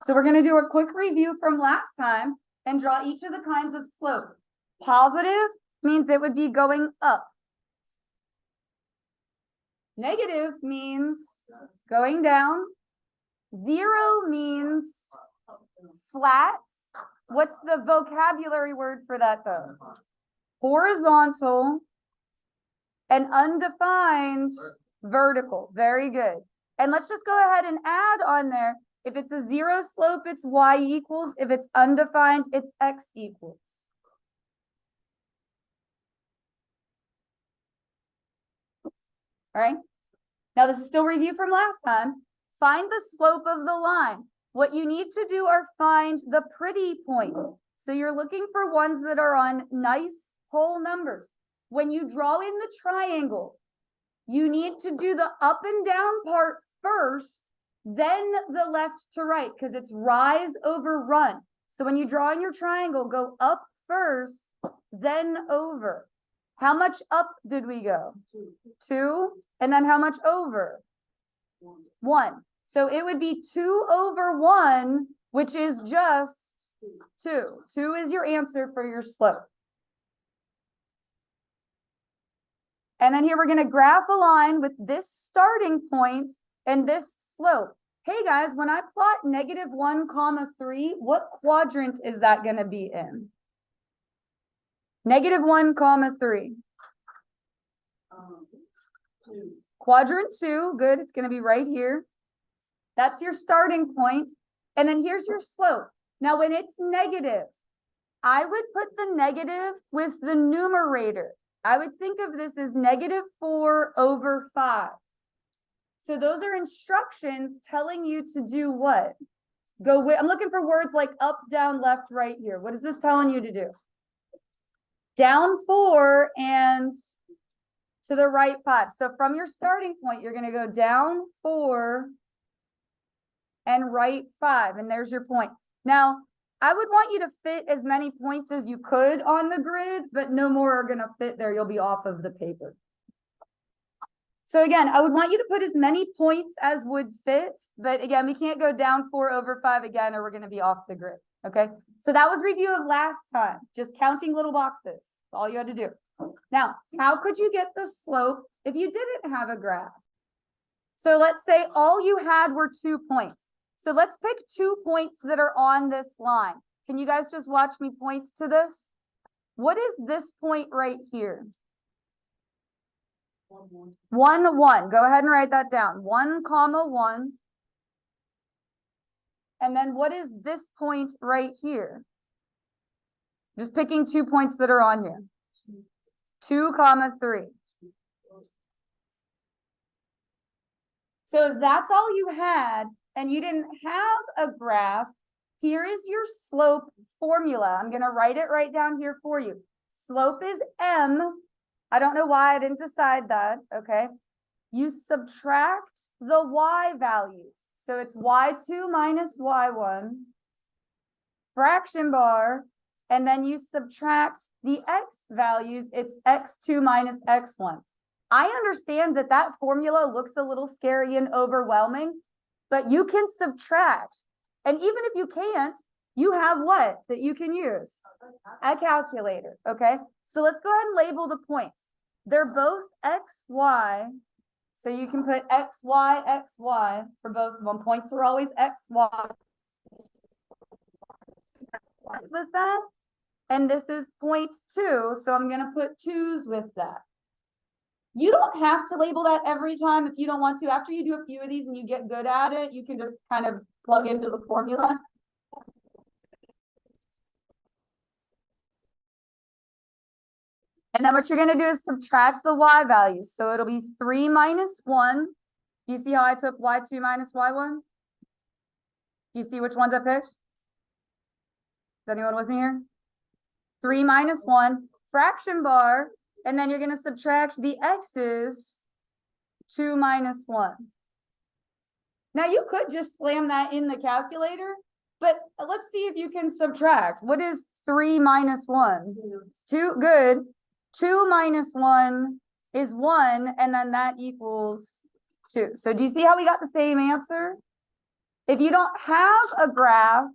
So we're going to do a quick review from last time and draw each of the kinds of slope. Positive means it would be going up. Negative means going down. Zero means flat. What's the vocabulary word for that though? Horizontal. And undefined, vertical. Very good. And let's just go ahead and add on there. If it's a zero slope, it's y equals. If it's undefined, it's x equals. All right. Now this is still review from last time. Find the slope of the line. What you need to do are find the pretty points. So you're looking for ones that are on nice whole numbers. When you draw in the triangle, you need to do the up and down part first, then the left to right, because it's rise over run. So when you draw in your triangle, go up first, then over. How much up did we go? 2. And then how much over? 1. So it would be 2 over 1, which is just 2. 2 is your answer for your slope. And then here we're going to graph a line with this starting point and this slope. Hey guys, when I plot -1, 3, what quadrant is that going to be in? -1, 3. Quadrant 2, good. It's going to be right here. That's your starting point. And then here's your slope. Now, when it's negative, I would put the negative with the numerator. I would think of this as -4 over 5. So those are instructions telling you to do what? Go with, I'm looking for words like up, down, left, right here. What is this telling you to do? Down 4 and to the right 5. So from your starting point, you're going to go down 4 and right 5. And there's your point. Now, I would want you to fit as many points as you could on the grid, but no more are going to fit there. You'll be off of the paper. So again, I would want you to put as many points as would fit, but again, we can't go down 4 over 5 again, or we're going to be off the grid. Okay. So that was review of last time, just counting little boxes. That's all you had to do. Now, how could you get the slope if you didn't have a graph? So let's say all you had were 2 points. So let's pick 2 points that are on this line. Can you guys just watch me point to this? What is this point right here? 1, 1. Go ahead and write that down. 1, 1. And then what is this point right here? Just picking 2 points that are on here. 2, 3. So if that's all you had, and you didn't have a graph, here is your slope formula. I'm going to write it right down here for you. Slope is m. I don't know why I didn't decide that. Okay. You subtract the y values. So it's y2 minus y1, fraction bar, and then you subtract the x values. It's x2 minus x1. I understand that that formula looks a little scary and overwhelming, but you can subtract. And even if you can't, you have what that you can use? A calculator. Okay. So let's go ahead and label the points. They're both x, y. So you can put x, y for both of them. Points are always x, y. With that. And this is 0.2. So I'm going to put 2's with that. You don't have to label that every time if you don't want to. After you do a few of these and you get good at it, you can just kind of plug into the formula. And then what you're going to do is subtract the y values. So it'll be 3 minus 1. Do you see how I took y2 minus y1? Do you see which ones I picked? Is anyone with me here? 3 minus 1. Fraction bar. And then you're going to subtract the x's, 2 minus 1. Now you could just slam that in the calculator, but let's see if you can subtract. What is 3 minus 1? 2, good. 2 minus 1 is 1, and then that equals 2. So do you see how we got the same answer? If you don't have a graph,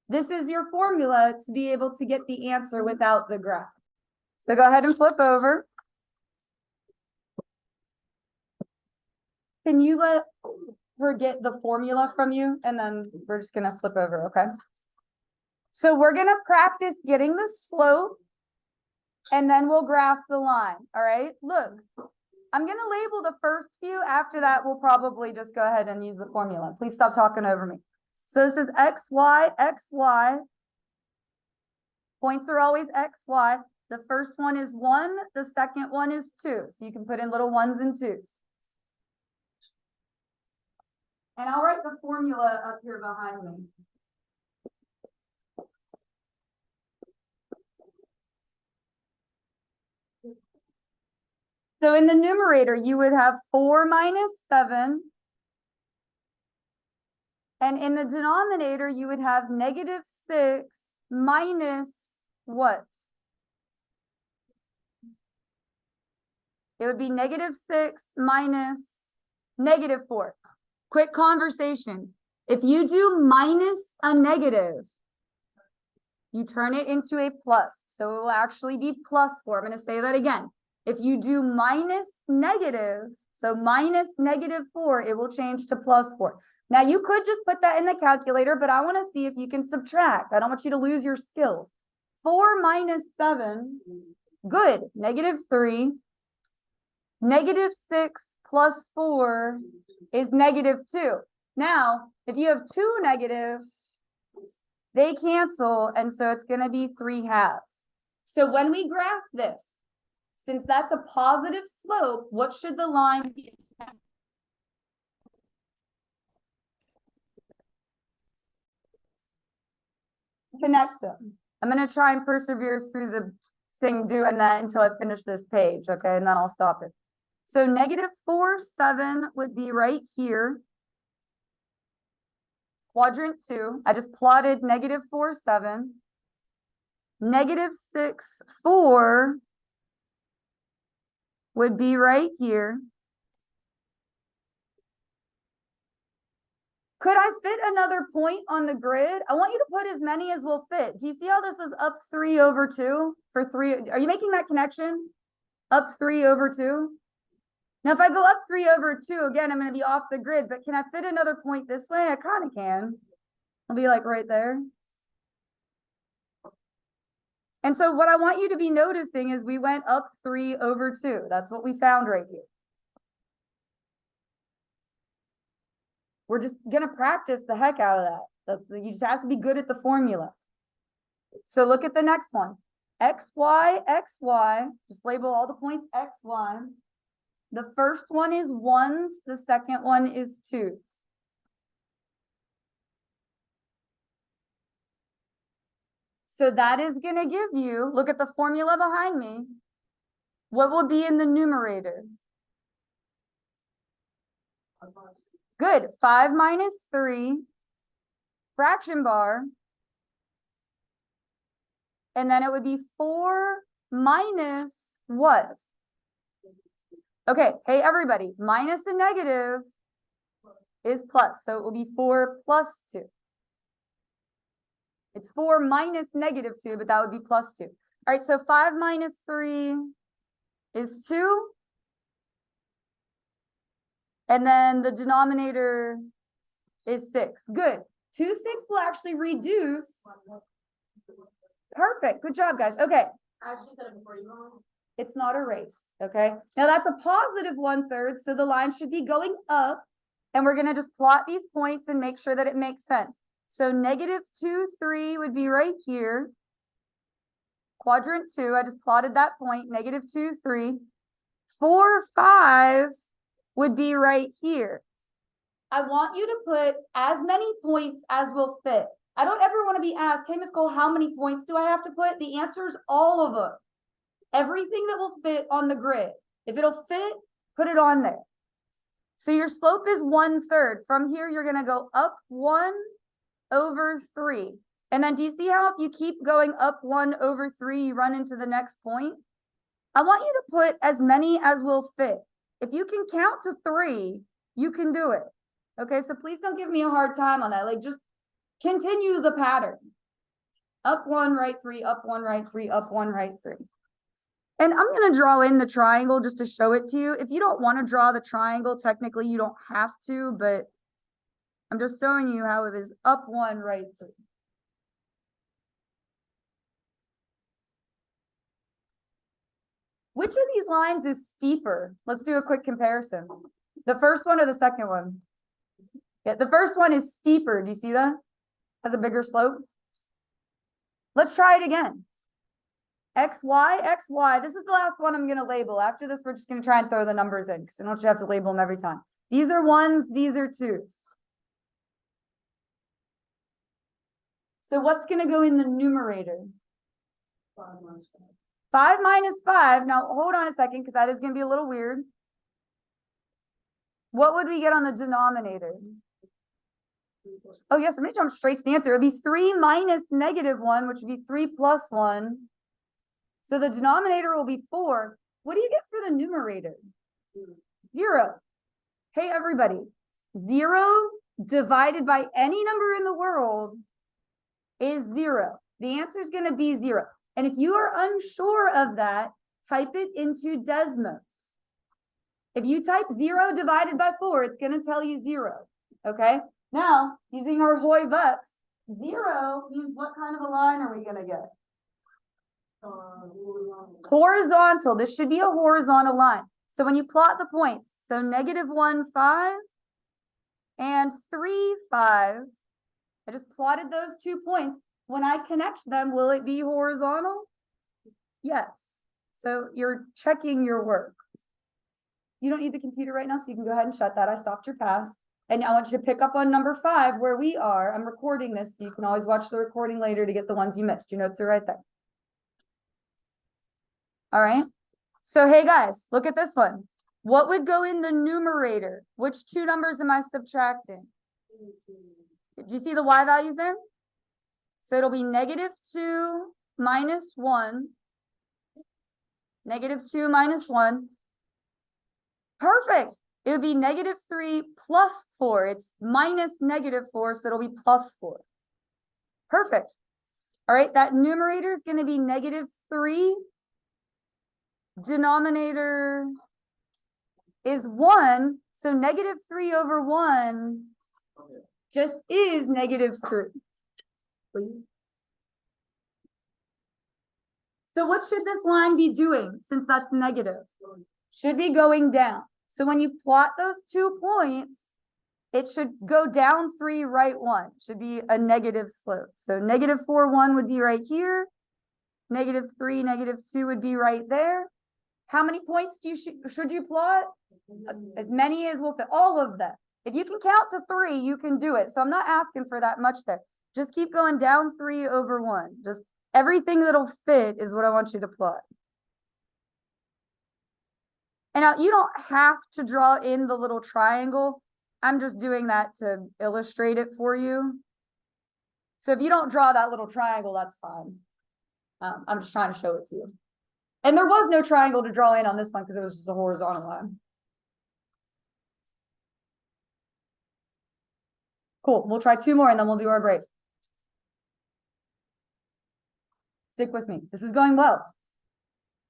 this is your formula to be able to get the answer without the graph. So go ahead and flip over. Can you let her get the formula from you? And then we're just gonna flip over, okay? So we're gonna practice getting the slope and then we'll graph the line, all right? Look, I'm gonna label the first few. After that, we'll probably just go ahead and use the formula. Please stop talking over me. So this is x, y, x, y. Points are always x, y. The first one is 1, the second one is 2. So you can put in little 1s and 2s. And I'll write the formula up here behind me. So in the numerator, you would have 4 minus 7. And in the denominator, you would have negative 6 minus what? It would be negative 6 minus negative 4. Quick conversation. If you do minus a negative, you turn it into a plus. So it will actually be plus 4. I'm going to say that again. If you do minus negative, so minus negative 4, it will change to plus 4. Now you could just put that in the calculator, but I want to see if you can subtract. I don't want you to lose your skills. 4 minus 7, good, negative 3. Negative 6 plus 4 is negative 2. Now, if you have 2 negatives, they cancel, and so it's going to be 3/2. So when we graph this, since that's a positive slope, what should the line be? Connect them. I'm going to try and persevere through the thing doing that until I finish this page, okay? And then I'll stop it. So negative 4, 7 would be right here. Quadrant 2, I just plotted negative 4, 7. Negative 6, 4 would be right here. Could I fit another point on the grid? I want you to put as many as will fit. Do you see how this was up 3/2 for 3? Are you making that connection? Up 3/2? Now, if I go up 3/2, again, I'm going to be off the grid, but can I fit another point this way? I kind of can. I'll be like right there. And so what I want you to be noticing is we went up 3/2. That's what we found right here. We're just going to practice the heck out of that. You just have to be good at the formula. So look at the next one. X, Y, X, Y. Just label all the points X, Y. The first one is 1s. The second one is 2s. So that is going to give you, look at the formula behind me. What will be in the numerator? Good. 5 minus 3. Fraction bar. And then it would be 4 minus what? Okay. Hey, everybody. Minus a negative is plus. So it will be 4 plus 2. It's 4 minus negative 2, but that would be plus 2. All right. So 5 minus 3 is 2. And then the denominator is 6. Good. 2, 6 will actually reduce. Perfect. Good job, guys. Okay. I actually said it before you wrong. It's not a race. Okay. Now that's a positive 1/3. So the line should be going up. And we're going to just plot these points and make sure that it makes sense. So negative 2, 3 would be right here. Quadrant 2. I just plotted that point. Negative 2, 3. 4, 5 would be right here. I want you to put as many points as will fit. I don't ever want to be asked, hey, Ms. Cole, how many points do I have to put? The answer is all of them. Everything that will fit on the grid. If it'll fit, put it on there. So your slope is 1/3. From here, you're going to go up 1/3. And then do you see how if you keep going up 1/3, you run into the next point? I want you to put as many as will fit. If you can count to 3, you can do it. Okay, so please don't give me a hard time on that. Like, just continue the pattern. Up one, right three, up one, right three, up one, right three. And I'm gonna draw in the triangle just to show it to you. If you don't want to draw the triangle, technically you don't have to, but I'm just showing you how it is up one, right three. Which of these lines is steeper? Let's do a quick comparison. The first one or the second one? Yeah, the first one is steeper. Do you see that? Has a bigger slope. Let's try it again. X, Y, X, Y. This is the last one I'm going to label. After this, we're just going to try and throw the numbers in because I don't want you to have to label them every time. These are ones, these are twos. So what's going to go in the numerator? 5 minus 5. Now, hold on a second because that is going to be a little weird. What would we get on the denominator? Oh, yes, let me jump straight to the answer. It would be 3 minus negative 1, which would be 3 plus 1. So the denominator will be 4. What do you get for the numerator? 0. Hey, everybody. 0 divided by any number in the world is 0. The answer is going to be 0. And if you are unsure of that, type it into Desmos. If you type 0 divided by 4, it's going to tell you 0. Okay? Now, using our Hoy Bucks, 0 means what kind of a line are we going to get? Horizontal. This should be a horizontal line. So when you plot the points, so -1, 5 and 3, 5, I just plotted those 2 points. When I connect them, will it be horizontal? Yes. So you're checking your work. You don't need the computer right now, so you can go ahead and shut that. I stopped your pass. And I want you to pick up on number 5 where we are. I'm recording this, so you can always watch the recording later to get the ones you missed. Your notes are right there. All right. So, hey guys, look at this one. What would go in the numerator? Which 2 numbers am I subtracting? Do you see the y values there? So it'll be -2 minus 1. -2 minus 1. Perfect. It would be -3 plus 4. It's minus -4, so it'll be plus 4. Perfect. All right, that numerator is going to be -3. Denominator is 1, so -3 over 1 just is -3. So what should this line be doing since that's negative? Should be going down. So when you plot those 2 points, it should go down 3, right 1. Should be a negative slope. So -4, 1 would be right here. -3, -2 would be right there. How many points do you should you plot? As many as will fit, all of them. If you can count to 3, you can do it. So I'm not asking for that much there. Just keep going down 3 over 1. Just everything that'll fit is what I want you to plot. And now you don't have to draw in the little triangle. I'm just doing that to illustrate it for you. So if you don't draw that little triangle, that's fine. I'm just trying to show it to you. And there was no triangle to draw in on this one because it was just a horizontal line. Cool. We'll try 2 more and then we'll do our break. Stick with me. This is going well.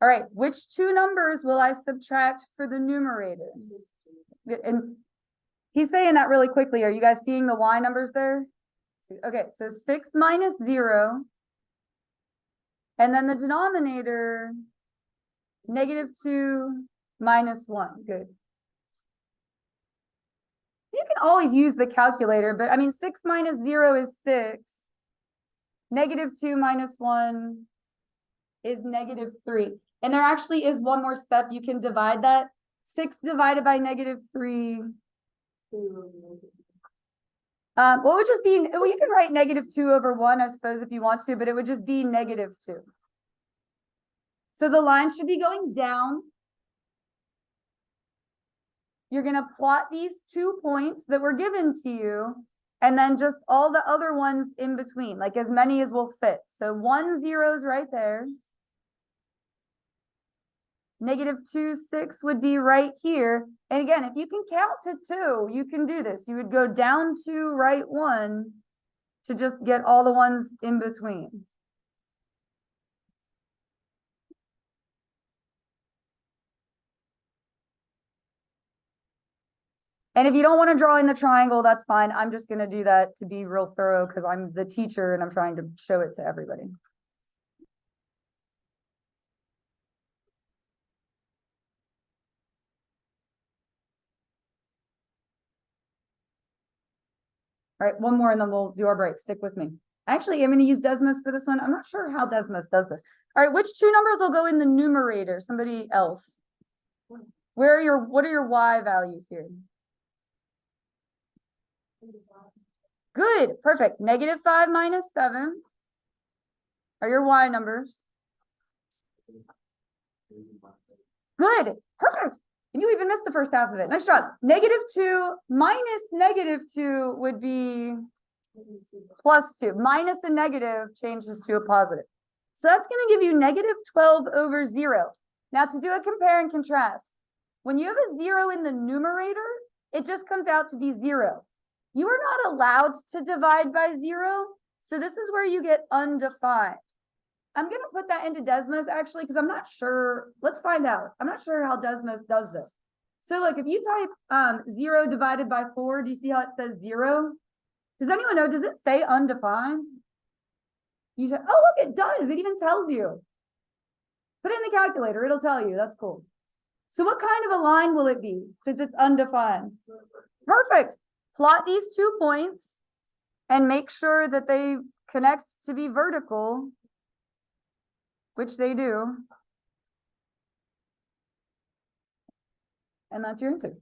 All right. Which 2 numbers will I subtract for the numerator? And he's saying that really quickly. Are you guys seeing the y numbers there? Okay. So 6 minus 0. And then the denominator, -2 minus 1. Good. You can always use the calculator, but I mean, 6 minus 0 is 6. -2 minus 1 is -3. And there actually is one more step. You can divide that. 6 divided by -3. What would just be, well, you can write -2 over 1, I suppose, if you want to, but it would just be -2. So the line should be going down. You're going to plot these 2 points that were given to you, and then just all the other ones in between, like as many as will fit. So 1 0 is right there. -2, 6 would be right here. And again, if you can count to 2, you can do this. You would go down 2, right 1 to just get all the ones in between. And if you don't want to draw in the triangle, that's fine. I'm just going to do that to be real thorough because I'm the teacher and I'm trying to show it to everybody. All right, one more and then we'll do our break. Stick with me. Actually, I'm going to use Desmos for this one. I'm not sure how Desmos does this. All right, which two numbers will go in the numerator? Somebody else. What are your Y values here? Good, perfect. -5 minus 7 are your Y numbers. Good, perfect. And you even missed the first half of it. Nice job. -2 minus -2 would be +2. Minus a negative changes to a positive. So that's going to give you -12/0. Now to do a compare and contrast, when you have a 0 in the numerator, it just comes out to be 0. You are not allowed to divide by 0. So this is where you get undefined. I'm going to put that into Desmos actually, because I'm not sure. Let's find out. I'm not sure how Desmos does this. So look, if you type 0 divided by 4, do you see how it says 0? Does anyone know? Does it say undefined? You should, oh, look, it does. It even tells you. Put it in the calculator. It'll tell you. That's cool. So what kind of a line will it be since it's undefined? Perfect. Plot these 2 points and make sure that they connect to be vertical, which they do. And that's your answer.